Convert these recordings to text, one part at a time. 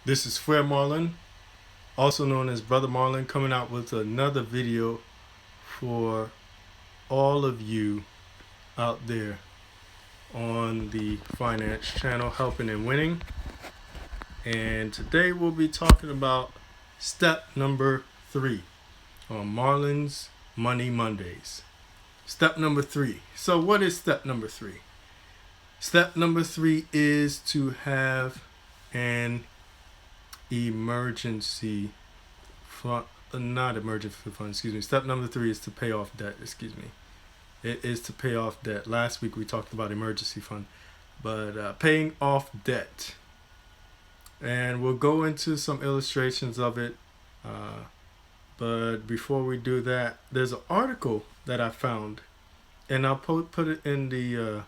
This is Frere Marlin, also known as Brother Marlin, coming out with another video for all of you out there on the finance channel, helping and winning. And today we'll be talking about step number 3 on Marlin's Money Mondays. Step number 3. So what is step number 3? Step number 3 is to have an emergency fund, not emergency fund, excuse me. Step number 3 is to pay off debt, excuse me. It is to pay off debt. Last week we talked about emergency fund, but paying off debt. And we'll go into some illustrations of it. But before we do that, there's an article that I found, and I'll put it in the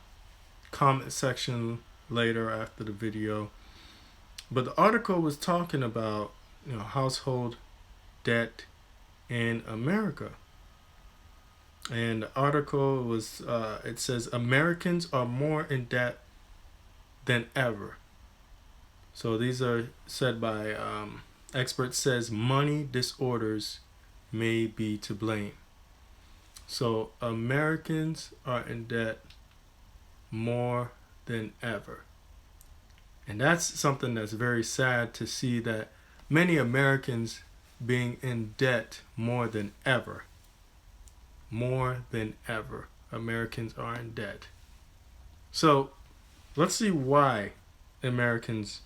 comment section later after the video. But the article was talking about household debt in America. And the article was, it says, Americans are more in debt than ever. So these are said by experts, says money disorders may be to blame. So Americans are in debt more than ever. And that's something that's very sad to see, that many Americans being in debt more than ever. More than ever, Americans are in debt. So let's see why Americans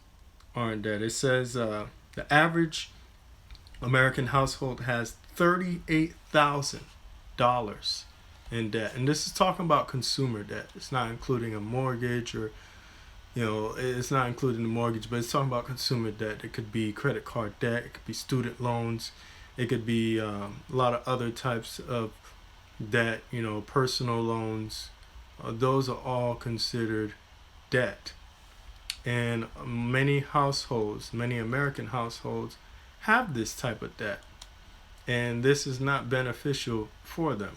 are in debt. It says the average American household has $38,000 in debt. And this is talking about consumer debt. It's not including a mortgage or it's not including the mortgage, but it's talking about consumer debt. It could be credit card debt. It could be student loans. It could be a lot of other types of debt, personal loans. Those are all considered debt. And many households, many American households, have this type of debt. And this is not beneficial for them.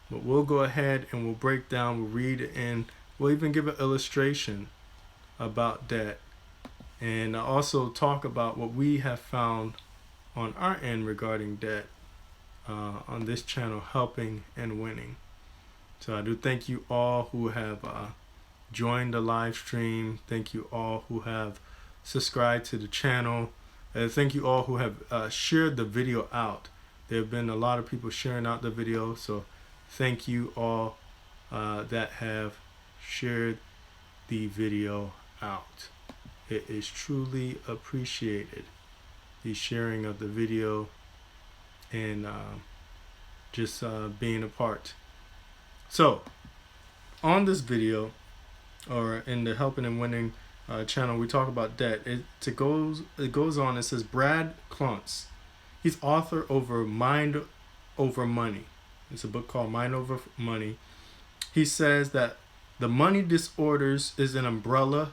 But we'll go ahead and we'll break down, we'll read it, and we'll even give an illustration about debt, and also talk about what we have found on our end regarding debt on this channel, helping and winning. So I do thank you all who have joined the live stream. Thank you all who have subscribed to the channel. Thank you all who have shared the video out. There have been a lot of people sharing out the video, so thank you all that have shared the video out. It is truly appreciated, the sharing of the video and just being a part. So on this video, or in the helping and winning channel, we talk about debt. It goes on. It says Brad Klontz, he's author over Mind Over Money. It's a book called Mind Over Money. He says that the money disorders is an umbrella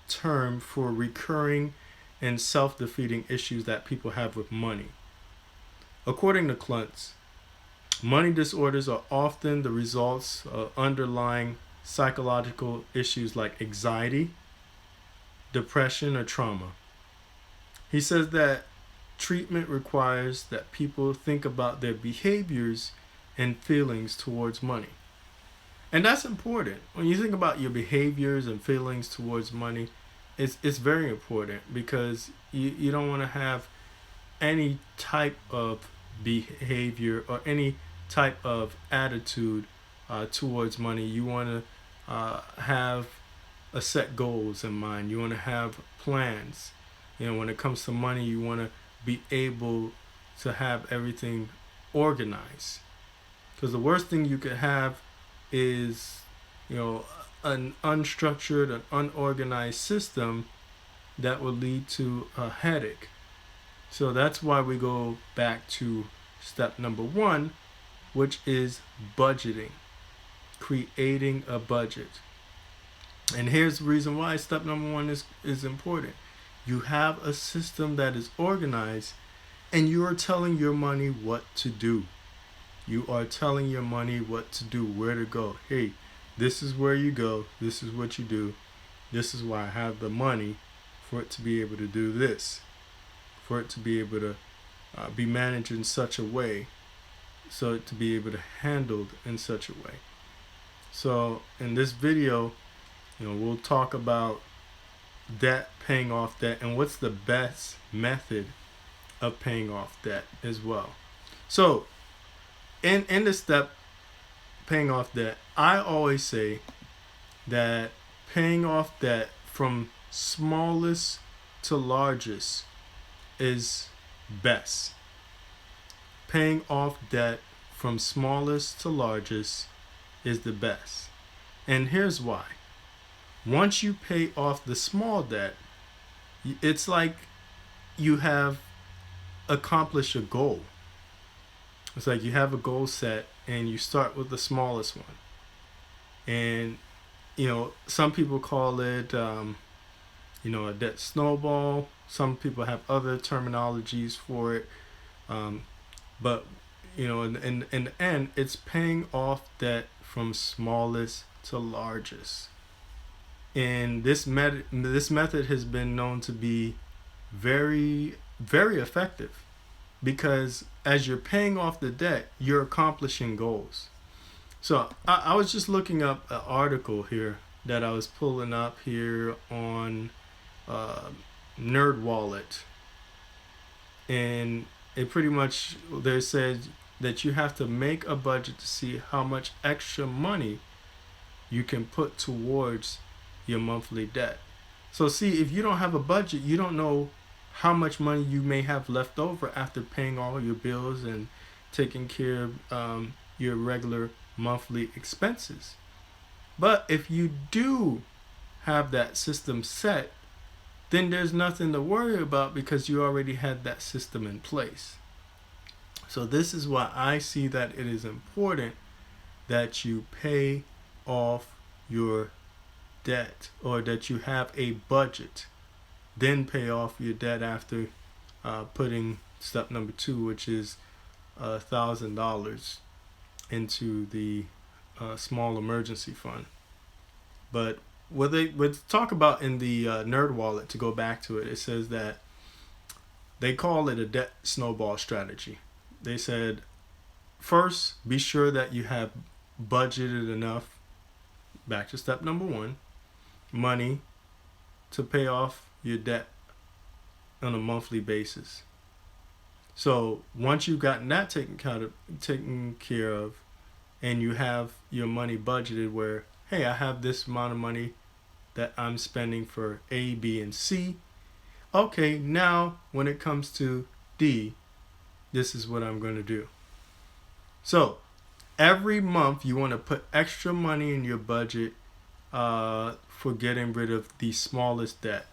term for recurring and self-defeating issues that people have with money. According to Klontz, money disorders are often the results of underlying psychological issues like anxiety, depression, or trauma. He says that treatment requires that people think about their behaviors and feelings towards money. And that's important. When you think about your behaviors and feelings towards money, it's very important, because you don't want to have any type of behavior or any type of attitude towards money. You want to have a set goals in mind. You want to have plans. When it comes to money, you want to be able to have everything organized. Because the worst thing you could have is an unstructured and unorganized system that will lead to a headache. So that's why we go back to step number 1, which is budgeting, creating a budget. And here's the reason why step number 1 is important. You have a system that is organized, and you are telling your money what to do. You are telling your money what to do, where to go. Hey, this is where you go. This is what you do. This is why I have the money for it to be able to do this, for it to be able to be managed in such a way, so to be able to handled in such a way. So in this video, we'll talk about debt, paying off debt, and what's the best method of paying off debt as well. So in the step paying off debt, I always say that paying off debt from smallest to largest is best. Paying off debt from smallest to largest is the best. And here's why. Once you pay off the small debt, it's like you have accomplished a goal. It's like you have a goal set and you start with the smallest one. And, some people call it, a debt snowball. Some people have other terminologies for it. But, in the end, it's paying off debt from smallest to largest. And this method has been known to be very, very effective, because as you're paying off the debt, you're accomplishing goals. So I was just looking up an article here that I was pulling up here on NerdWallet, and it pretty much, they said that you have to make a budget to see how much extra money you can put towards your monthly debt. So see, if you don't have a budget, you don't know how much money you may have left over after paying all your bills and taking care of your regular monthly expenses. But if you do have that system set, then there's nothing to worry about, because you already had that system in place. So this is why I see that it is important that you pay off your debt, or that you have a budget, then pay off your debt after putting step number 2, which is $1,000 into the small emergency fund. But what they would talk about in the NerdWallet, to go back to it, it says that they call it a debt snowball strategy. They said, first, be sure that you have budgeted enough, back to step number 1, money to pay off your debt on a monthly basis. So once you've gotten that taken care of, and you have your money budgeted where, hey, I have this amount of money that I'm spending for A, B, and C. Okay, now when it comes to D, this is what I'm going to do. So every month you want to put extra money in your budget for getting rid of the smallest debt.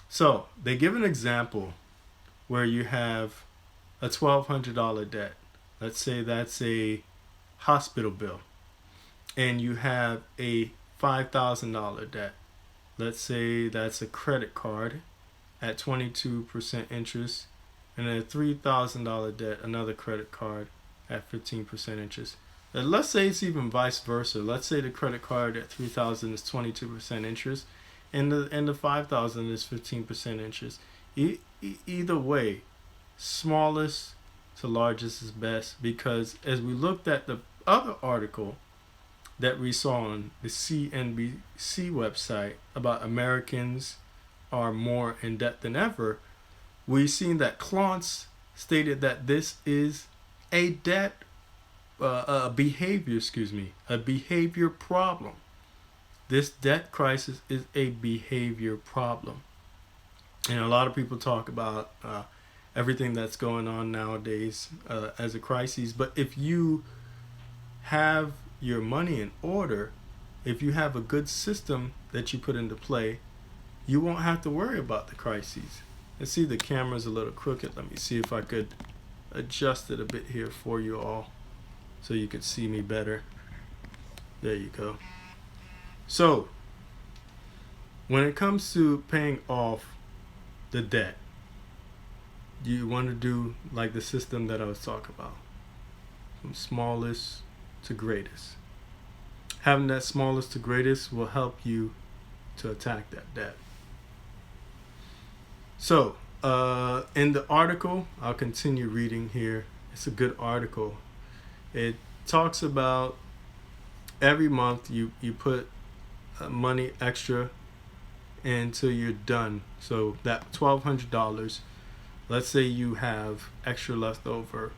So they give an example where you have a $1,200 debt. Let's say that's a hospital bill. And you have a $5,000 debt. Let's say that's a credit card at 22% interest, and a $3,000 debt, another credit card at 15% interest. And let's say it's even vice versa. Let's say the credit card at $3,000 is 22% interest, and the $5,000 is 15% interest. Either way, smallest to largest is best, because as we looked at the other article that we saw on the CNBC website about Americans are more in debt than ever, we've seen that Klontz stated that this is a behavior problem. This debt crisis is a behavior problem. And a lot of people talk about everything that's going on nowadays as a crisis. But if you have your money in order, if you have a good system that you put into play, you won't have to worry about the crises. Let's see, the camera's a little crooked. Let me see if I could adjust it a bit here for you all so you could see me better. There you go. So when it comes to paying off the debt, you want to do like the system that I was talking about, from smallest to greatest. Having that smallest to greatest will help you to attack that debt. So, in the article, I'll continue reading here. It's a good article. It talks about every month you put money extra until you're done. So that $1,200, let's say you have extra left over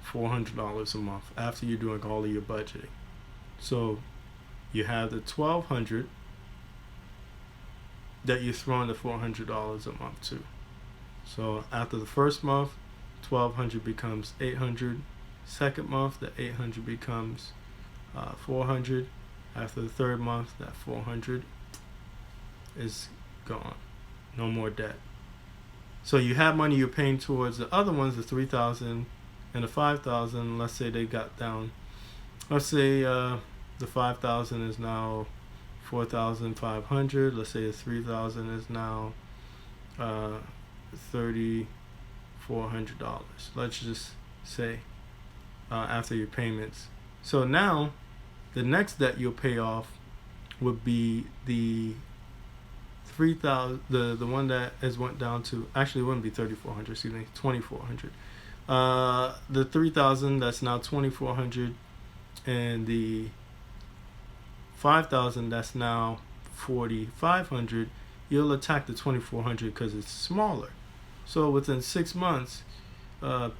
$400 a month after you're doing all of your budgeting. So you have the $1,200 that you're throwing the $400 a month to. So after the first month, $1,200 becomes $800. Second month, the $800 becomes $400. After the third month, that $400 is gone. No more debt. So you have money you're paying towards the other ones, the $3,000 and the $5,000. Let's say they got down. Let's say the $5,000 is now $4,500. Let's say the $3,000 is now $3,400. Let's just say after your payments. So now the next debt you'll pay off would be the 3,000, the one that has went down to, actually it wouldn't be 3,400, excuse me, 2,400. The 3,000 that's now 2,400, and the 5,000 that's now 4,500. You'll attack the 2,400 because it's smaller. So within 6 months,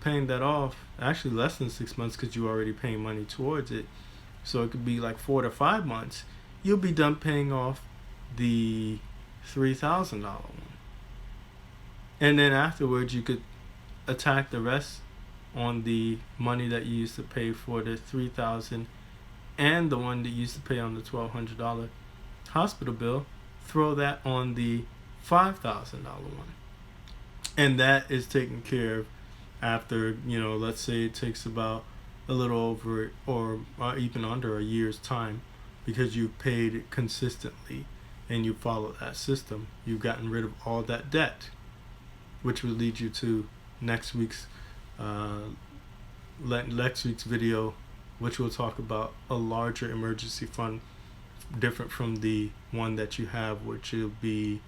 paying that off, actually less than 6 months because you're already paying money towards it. So it could be like 4 to 5 months. You'll be done paying off the $3,000 one. And then afterwards, you could attack the rest on the money that you used to pay for the $3,000 and the one that you used to pay on the $1,200 hospital bill. Throw that on the $5,000 one. And that is taken care of after, let's say it takes about a little over or even under a year's time, because you paid it consistently and you follow that system. You've gotten rid of all that debt, which will lead you to next week's video, which will talk about a larger emergency fund, different from the one that you have, which will be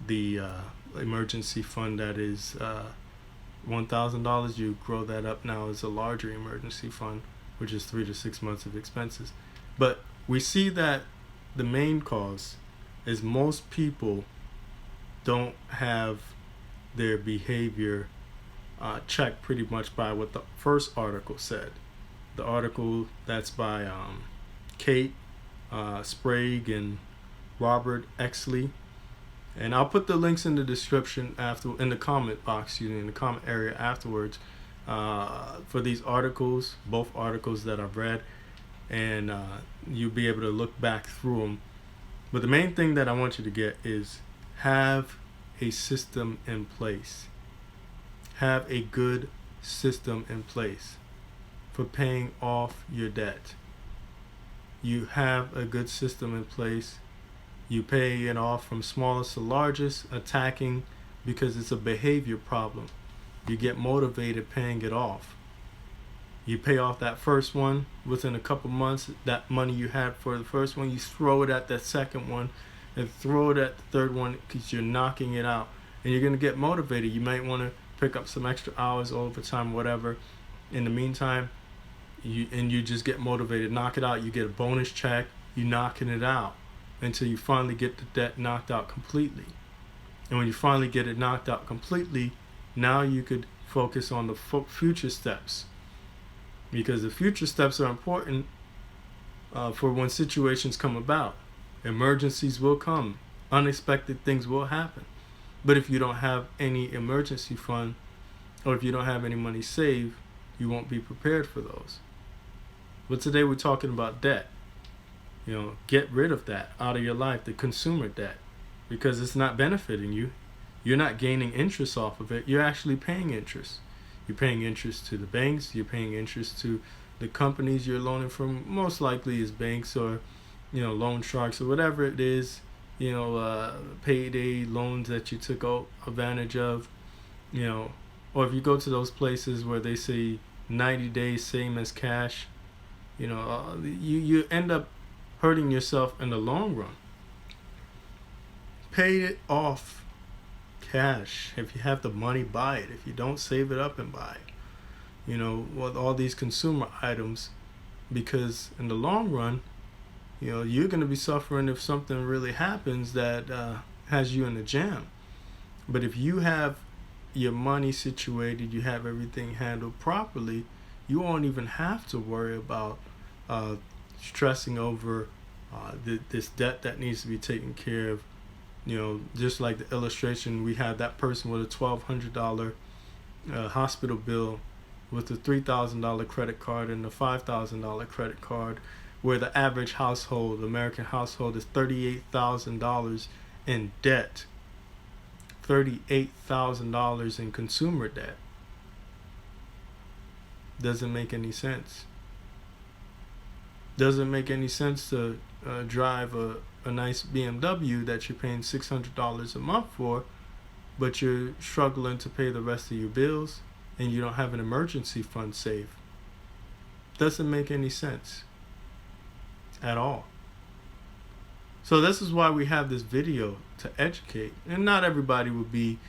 the emergency fund that is $1,000. You grow that up now as a larger emergency fund, which is 3 to 6 months of expenses. But we see that the main cause is most people don't have their behavior checked pretty much by what the first article said. The article that's by Kate Sprague and Robert Exley. And I'll put the links in the description in the comment box, in the comment area afterwards, for these articles, both articles that I've read, and you'll be able to look back through them. But the main thing that I want you to get is have a system in place. Have a good system in place for paying off your debt. You have a good system in place. You pay it off from smallest to largest, attacking because it's a behavior problem. You get motivated paying it off. You pay off that first one within a couple months. That money you had for the first one, you throw it at that second one and throw it at the third one because you're knocking it out. And you're going to get motivated. You might want to pick up some extra hours, overtime, whatever. In the meantime, you just get motivated. Knock it out. You get a bonus check. You're knocking it out until you finally get the debt knocked out completely. And when you finally get it knocked out completely, now you could focus on the future steps, because the future steps are important for when situations come about. Emergencies will come. Unexpected things will happen. But if you don't have any emergency fund, or if you don't have any money saved, you won't be prepared for those. But today we're talking about debt. Get rid of that out of your life, the consumer debt, because it's not benefiting you. You're not gaining interest off of it. You're actually paying interest. You're paying interest to the banks. You're paying interest to the companies you're loaning from. Most likely is banks or, loan sharks or whatever it is. Payday loans that you took advantage of. Or if you go to those places where they say 90 days same as cash, you end up hurting yourself in the long run. Pay it off cash. If you have the money, buy it. If you don't, save it up and buy it. With all these consumer items, because in the long run, you're going to be suffering if something really happens that has you in a jam. But if you have your money situated, you have everything handled properly, you won't even have to worry about stressing over this debt that needs to be taken care of. Just like the illustration, we had that person with a $1,200 hospital bill with a $3,000 credit card and a $5,000 credit card, where the average household, American household, is $38,000 in debt. $38,000 in consumer debt. Doesn't make any sense. Doesn't make any sense to drive a nice BMW that you're paying $600 a month for, but you're struggling to pay the rest of your bills and you don't have an emergency fund saved. Doesn't make any sense at all. So this is why we have this video, to educate. And not everybody will be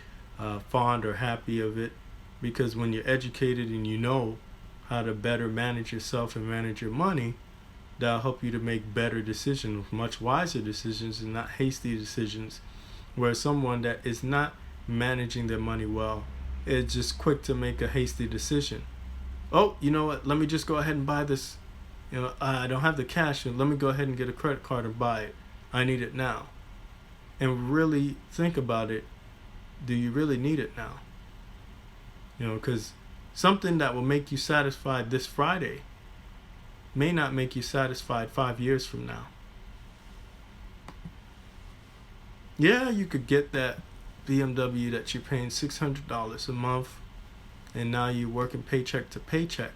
fond or happy of it, because when you're educated and you know how to better manage yourself and manage your money, that'll help you to make better decisions, much wiser decisions, and not hasty decisions. Where someone that is not managing their money well is just quick to make a hasty decision. Oh, you know what? Let me just go ahead and buy this. I don't have the cash, and let me go ahead and get a credit card and buy it. I need it now. And really think about it. Do you really need it now? Because something that will make you satisfied this Friday may not make you satisfied 5 years from now. Yeah, you could get that BMW that you're paying $600 a month, and now you're working paycheck to paycheck.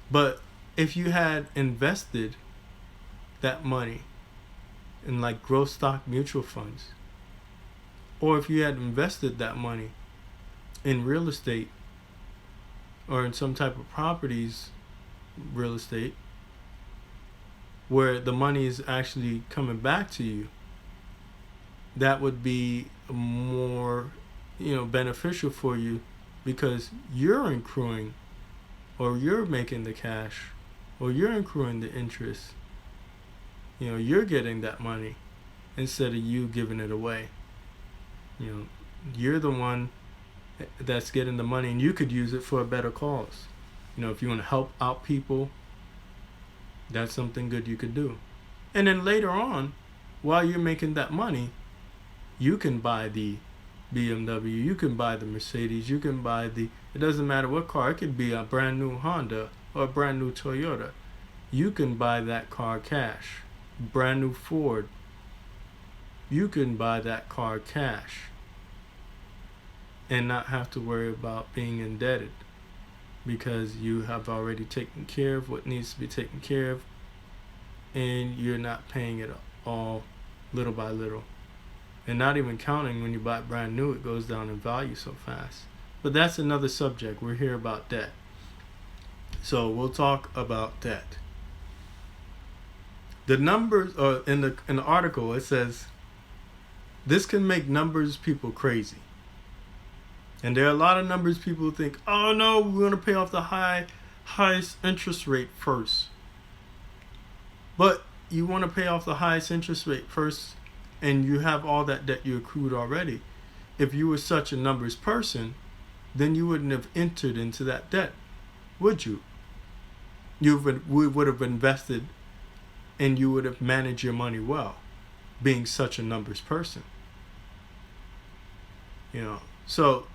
But if you had invested that money in like growth stock mutual funds, or if you had invested that money in real estate or in some type of properties, real estate, where the money is actually coming back to you, that would be more beneficial for you, because you're accruing, or you're making the cash, or you're accruing the interest. You're getting that money instead of you giving it away. You're the one that's getting the money, and you could use it for a better cause. If you want to help out people, that's something good you could do. And then later on, while you're making that money, you can buy the BMW, you can buy the Mercedes, you can buy it doesn't matter what car, it could be a brand new Honda or a brand new Toyota. You can buy that car cash. Brand new Ford, you can buy that car cash and not have to worry about being indebted, because you have already taken care of what needs to be taken care of, and you're not paying it all little by little. And not even counting, when you buy it brand new, it goes down in value so fast. But that's another subject. We're here about debt. So we'll talk about debt. The numbers, or in the article, it says this can make numbers people crazy. And there are a lot of numbers people think, oh no, we're going to pay off the highest interest rate first. But you want to pay off the highest interest rate first, and you have all that debt you accrued already. If you were such a numbers person, then you wouldn't have entered into that debt, would you? You would have invested, and you would have managed your money well, being such a numbers person. So,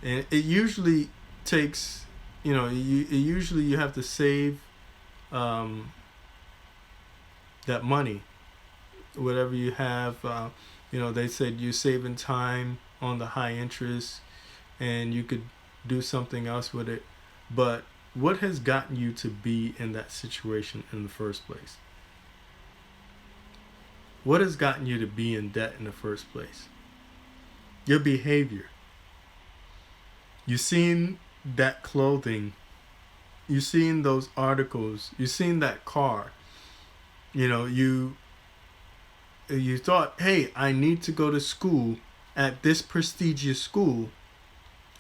and it usually takes, usually you have to save that money, whatever you have. They said you're saving time on the high interest, and you could do something else with it. But what has gotten you to be in that situation in the first place? What has gotten you to be in debt in the first place? Your behavior. You've seen that clothing. You've seen those articles. You've seen that car. You thought, hey, I need to go to school at this prestigious school.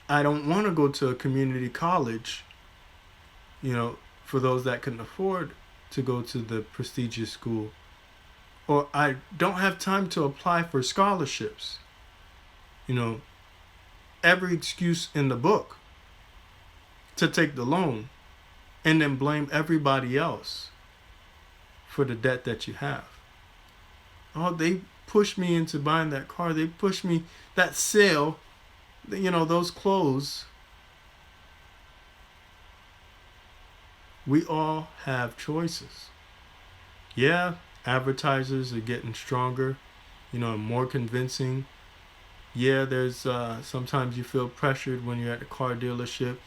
I don't want to go to a community college, for those that can afford to go to the prestigious school. Or I don't have time to apply for scholarships. Every excuse in the book to take the loan and then blame everybody else for the debt that you have. Oh, they pushed me into buying that car. They pushed me, that sale, those clothes. We all have choices. Yeah, advertisers are getting stronger, more convincing. Yeah, there's sometimes you feel pressured when you're at the car dealership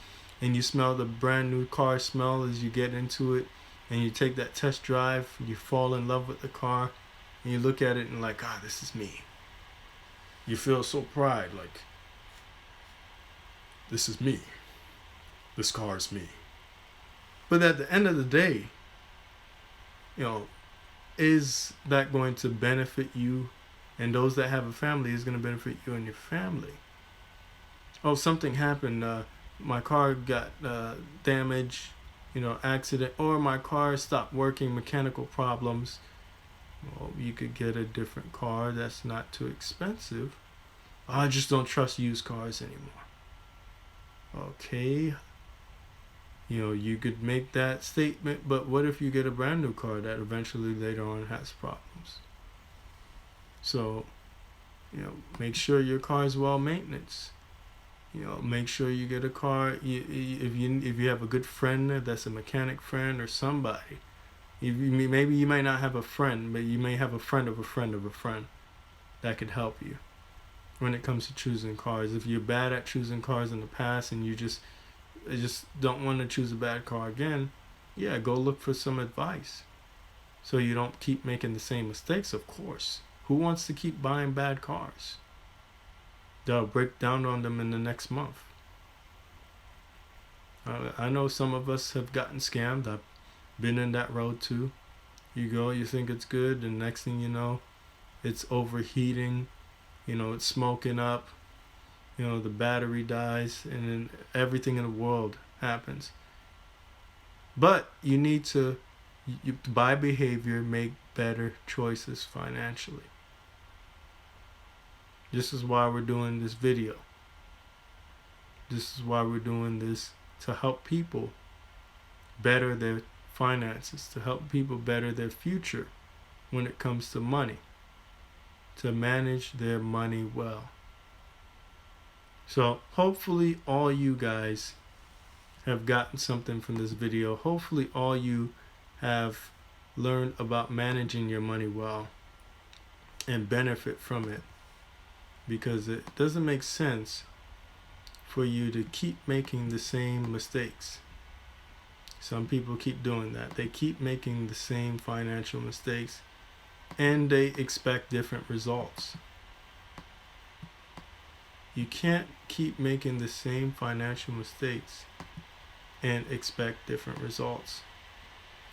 and you smell the brand new car smell as you get into it, and you take that test drive, you fall in love with the car, and you look at it and like, this is me. You feel so pride, like, this is me. This car is me. But at the end of the day, is that going to benefit you? And those that have a family, is going to benefit you and your family. Oh, something happened. My car got damaged, accident, or my car stopped working, mechanical problems. Well, you could get a different car that's not too expensive. I just don't trust used cars anymore. Okay. You could make that statement, but what if you get a brand new car that eventually later on has problems? So, make sure your car is well maintenance. Make sure you get a car. If you have a good friend that's a mechanic friend or somebody, maybe you might not have a friend, but you may have a friend of a friend of a friend that could help you when it comes to choosing cars. If you're bad at choosing cars in the past and you just don't want to choose a bad car again, yeah, go look for some advice so you don't keep making the same mistakes, of course. Who wants to keep buying bad cars? They'll break down on them in the next month. I know some of us have gotten scammed. I've been in that road too. You go, you think it's good, and next thing you know, it's overheating, it's smoking up, the battery dies, and then everything in the world happens. But you need to, by behavior, make better choices financially. This is why we're doing this video. This is why we're doing this, to help people better their finances, to help people better their future when it comes to money, to manage their money well. So hopefully all you guys have gotten something from this video. Hopefully all you have learned about managing your money well and benefit from it, because it doesn't make sense for you to keep making the same mistakes. Some people keep doing that. They keep making the same financial mistakes and they expect different results. You can't keep making the same financial mistakes and expect different results.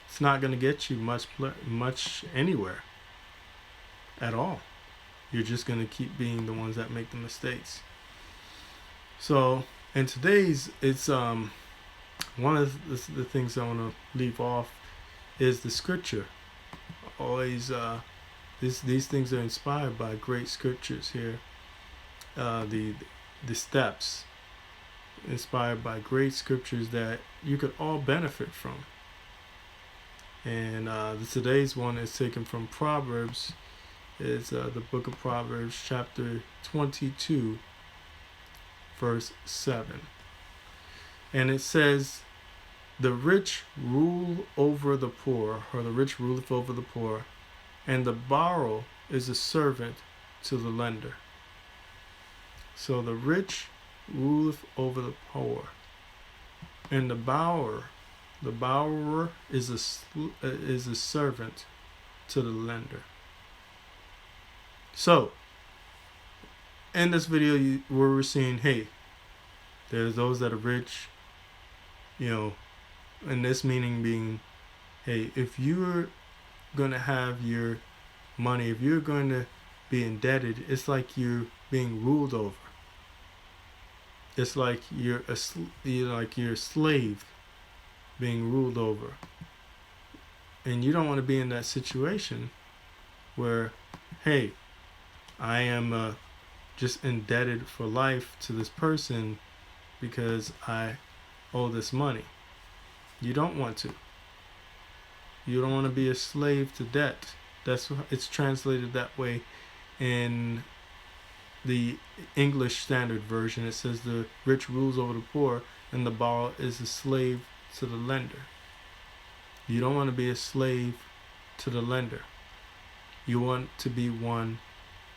It's not going to get you much anywhere at all. You're just going to keep being the ones that make the mistakes. So, in today's, it's one of the things I want to leave off is the scripture. Always, these things are inspired by great scriptures here. The steps inspired by great scriptures that you could all benefit from. And today's one is taken from Proverbs. It's the book of Proverbs, chapter 22, verse 7. And it says, the rich rule over the poor, or the rich ruleth over the poor, and the borrower is a servant to the lender. So the rich ruleth over the poor, and the borrower is a servant to the lender. So, in this video, we're seeing, hey, there's those that are rich, and this meaning being, hey, if you're going to have your money, if you're going to be indebted, it's like you're being ruled over. It's like you're a slave being ruled over. And you don't want to be in that situation where, hey, I am just indebted for life to this person because I owe this money. You don't want to. You don't want to be a slave to debt. It's translated that way in the English Standard Version. It says the rich rules over the poor and the borrower is a slave to the lender. You don't want to be a slave to the lender. You want to be one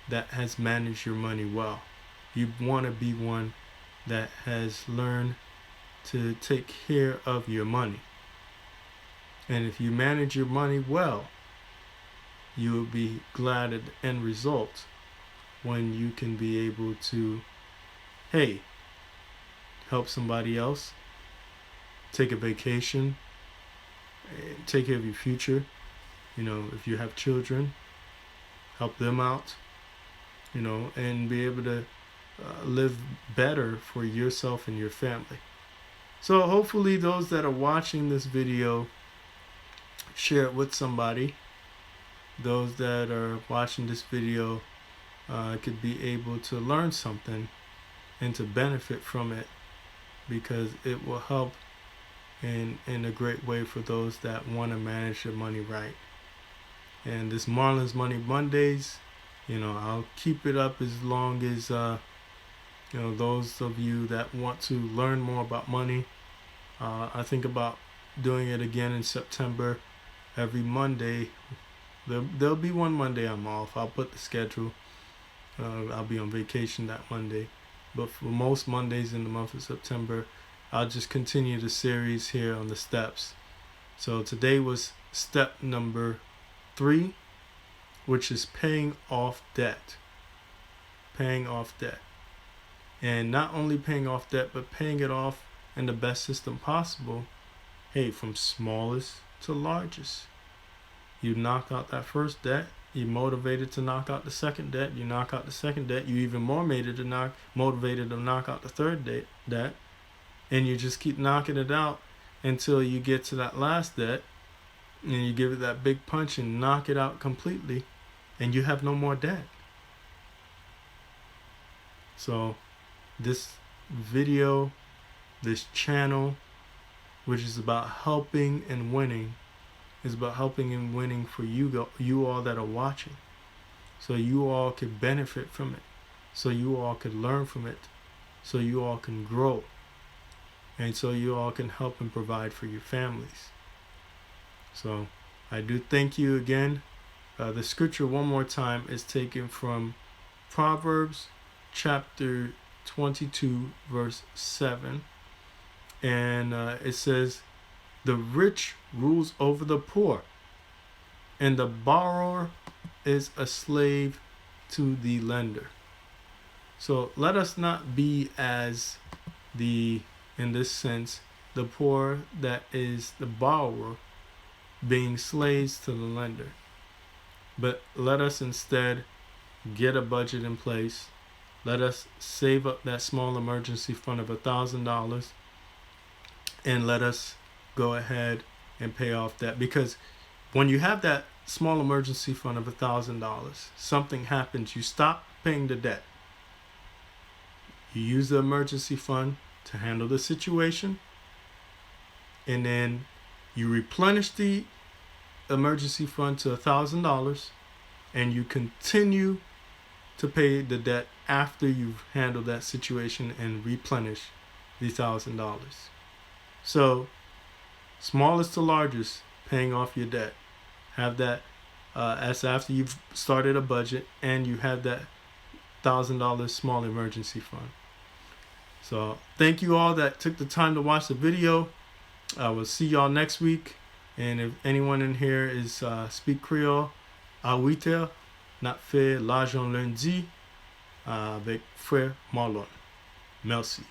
that has managed your money well. You want to be one that has learned to take care of your money. And if you manage your money well, you will be glad at the end result when you can be able to, hey, help somebody else, take a vacation, take care of your future. If you have children, help them out, and be able to live better for yourself and your family. So hopefully those that are watching this video share it with somebody. Those that are watching this video could be able to learn something and to benefit from it, because it will help in a great way for those that want to manage their money right. And this Marlon's Money Mondays, I'll keep it up as long as those of you that want to learn more about money. I think about doing it again in September. Every Monday, there'll be one Monday I'm off. I'll put the schedule. I'll be on vacation that Monday. But for most Mondays in the month of September, I'll just continue the series here on the steps. So today was step number 3, which is paying off debt. Paying off debt. And not only paying off debt, but paying it off in the best system possible. Hey, from smallest to largest. You knock out that first debt, you're motivated to knock out the second debt, you knock out the second debt, you're even more motivated to knock out the third debt, and you just keep knocking it out until you get to that last debt, and you give it that big punch and knock it out completely, and you have no more debt. So this video, this channel, which is about helping and winning, is about helping and winning for you all that are watching, so you all could benefit from it, so you all could learn from it, so you all can grow, and so you all can help and provide for your families. So I do thank you again. The scripture one more time is taken from Proverbs chapter 22 verse 7, and it says, the rich rules over the poor, and the borrower is a slave to the lender. So let us not be as in this sense, the poor that is the borrower being slaves to the lender. But let us instead get a budget in place. Let us save up that small emergency fund of $1,000, and let us go ahead and pay off that. Because when you have that small emergency fund of $1,000, something happens, you stop paying the debt. You use the emergency fund to handle the situation, and then you replenish the emergency fund to $1,000, and you continue to pay the debt after you've handled that situation and replenish the $1,000. So smallest to largest, paying off your debt. Have that as after you've started a budget and you have that $1,000 small emergency fund. So thank you all that took the time to watch the video. I will see y'all next week. And if anyone in here is speak Creole, à 8h, n'a fait l'argent lundi avec Frère Marlon. Merci.